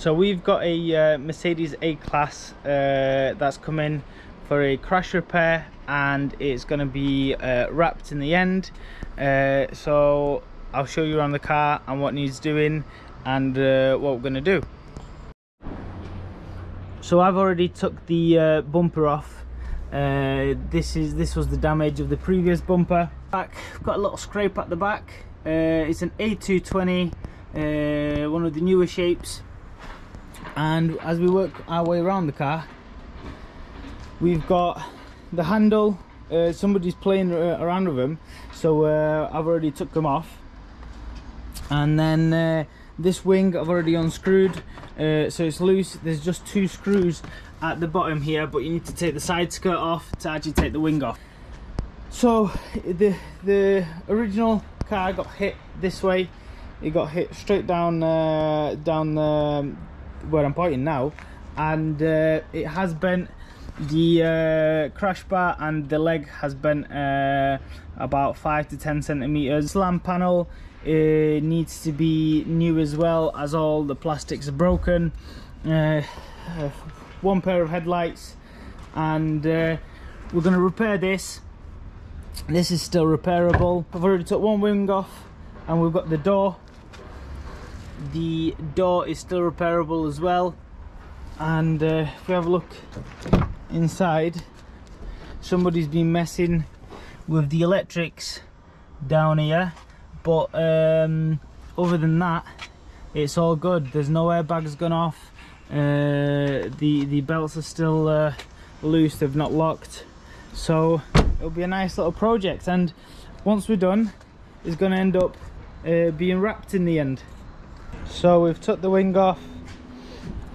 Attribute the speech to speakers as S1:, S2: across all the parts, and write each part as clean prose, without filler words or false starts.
S1: So we've got a Mercedes A-Class that's come in for a crash repair, and it's going to be wrapped in the end. So I'll show you around the car and what needs doing and what we're going to do. So I've already took the bumper off. This was the damage of the previous bumper. Back, got a little scrape at the back. It's an A220, one of the newer shapes. And as we work our way around the car, we've got the handle. Somebody's playing around with them, so I've already took them off. And then this wing I've already unscrewed, so it's loose. There's just 2 screws at the bottom here, but you need to take the side skirt off to actually take the wing off. So the original car got hit this way. It got hit straight down where I'm pointing now, and it has bent. The crash bar and the leg has bent about 5 to 10 centimeters. Slam panel needs to be new as well, as all the plastics are broken. 1 pair of headlights, and we're going to repair this. This is still repairable. I've already took 1 wing off, and we've got the door. The door is still repairable as well. And if we have a look inside, somebody's been messing with the electrics down here, but other than that, it's all good. There's no airbags gone off. The belts are still loose, they've not locked, so it'll be a nice little project. And once we're done, it's going to end up being wrapped in the end. So we've took the wing off.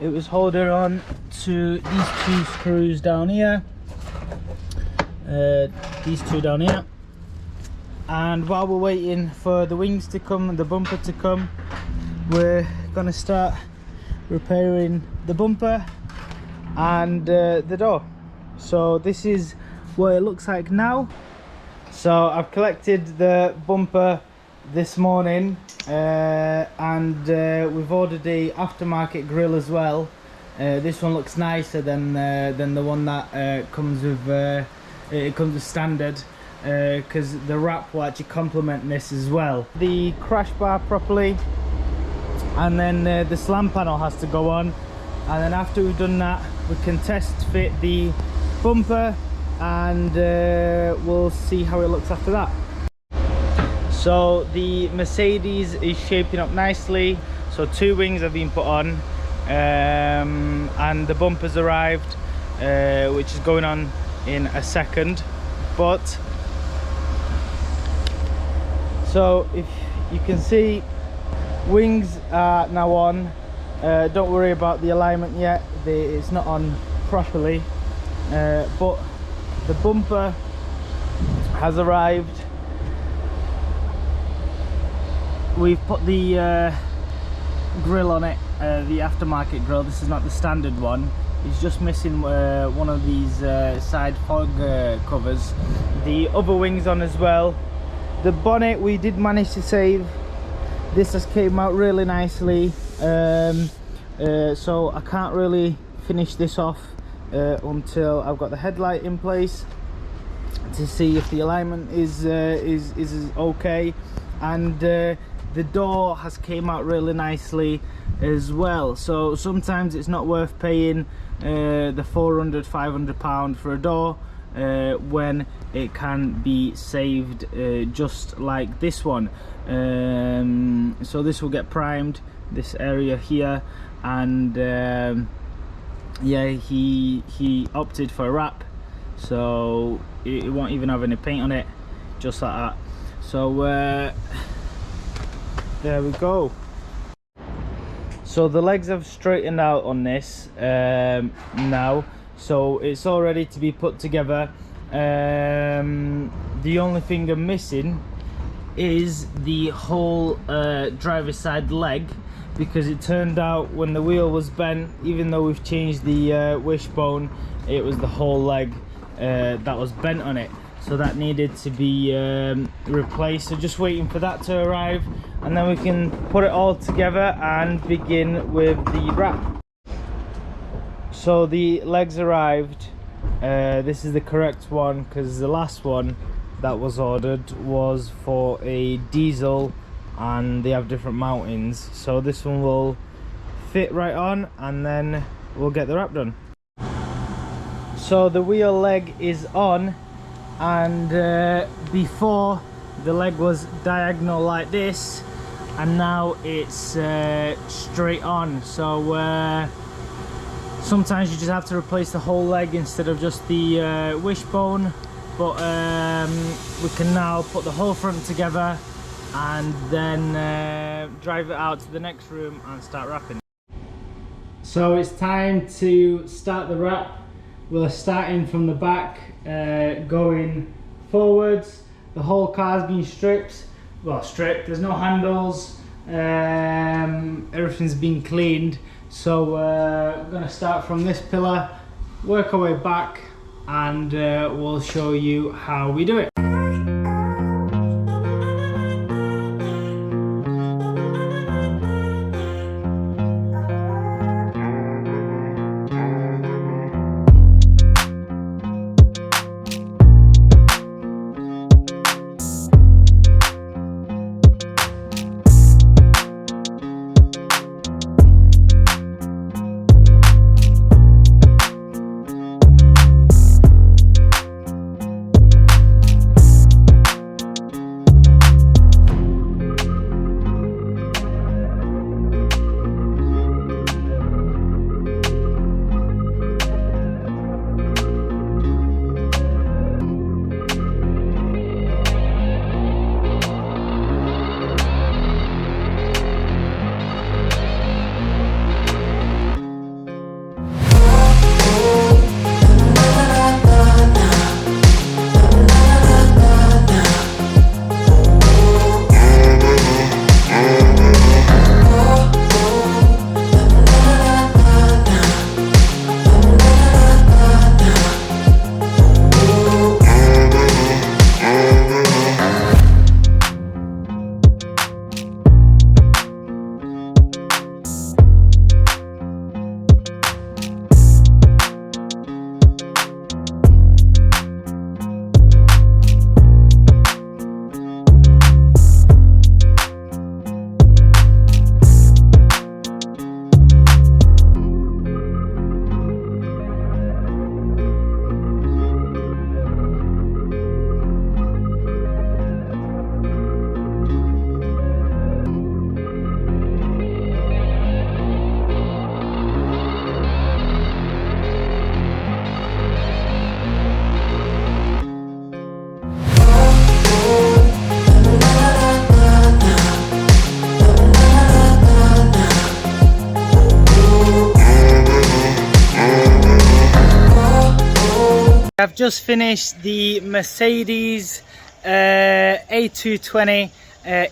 S1: It was holding on to these 2 screws down here, these 2 down here. And while we're waiting for the wings to come and the bumper to come, we're gonna start repairing the bumper and the door. So this is what it looks like now. So I've collected the bumper this morning, and we've ordered a aftermarket grille as well. This one looks nicer than the one that comes with it comes with standard, because the wrap will actually complement this as well. The crash bar properly, and then the slam panel has to go on, and then after we've done that, we can test fit the bumper, and we'll see how it looks after that. So the Mercedes is shaping up nicely. So 2 wings have been put on, and the bumper's arrived, which is going on in a second. But so if you can see, wings are now on. Don't worry about the alignment yet, it's not on properly, but the bumper has arrived. We've put the grill on it, the aftermarket grill. This is not the standard one. It's just missing one of these side fog covers. The other wing's on as well. The bonnet we did manage to save. This has came out really nicely. So I can't really finish this off until I've got the headlight in place to see if the alignment is okay. And the door has came out really nicely as well. So sometimes it's not worth paying the 400, 500 pound for a door when it can be saved just like this one. So this will get primed, this area here, and yeah, he opted for a wrap, so it won't even have any paint on it, just like that. So there we go. So the legs have straightened out on this now, so it's all ready to be put together. The only thing I'm missing is the whole driver's side leg, because it turned out when the wheel was bent, even though we've changed the wishbone, it was the whole leg that was bent on it. so that needed to be replaced. So just waiting for that to arrive, and then we can put it all together and begin with the wrap. So the legs arrived. This is the correct one, because the last one that was ordered was for a diesel and they have different mountings. So this one will fit right on, and then we'll get the wrap done. So the wheel leg is on, and before the leg was diagonal like this, and now it's straight on. So sometimes you just have to replace the whole leg instead of just the wishbone, but we can now put the whole front together and then drive it out to the next room and start wrapping. So it's time to start the wrap. We're starting from the back, going forwards. The whole car's been stripped. Well, stripped, there's no handles, everything's been cleaned. So we're going to start from this pillar, work our way back, and we'll show you how we do it. I've just finished the Mercedes A220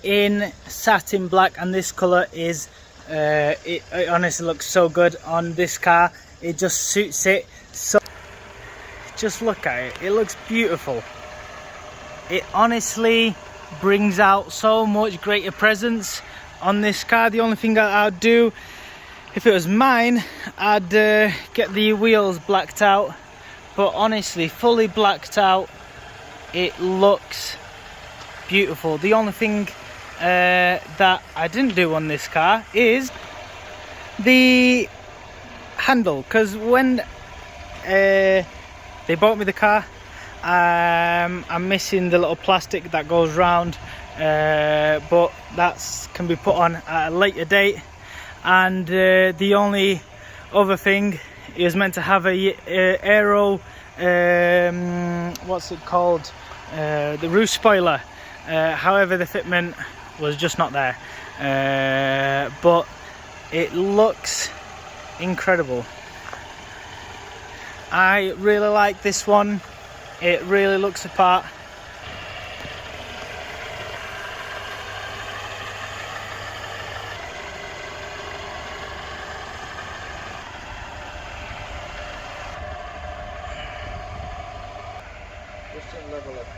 S1: in Satin Black, and this colour is it honestly looks so good on this car. It just suits it. So just look at it, it looks beautiful. It honestly brings out so much greater presence on this car. The only thing I'd do if it was mine, I'd get the wheels blacked out, but honestly fully blacked out it looks beautiful. The only thing that I didn't do on this car is the handle, because when they bought me the car, I'm missing the little plastic that goes round, but that can be put on at a later date. And the only other thing is meant to have a aero what's it called, the roof spoiler, however the fitment was just not there, but it looks incredible. I really like this one, it really looks apart.
S2: Just level up.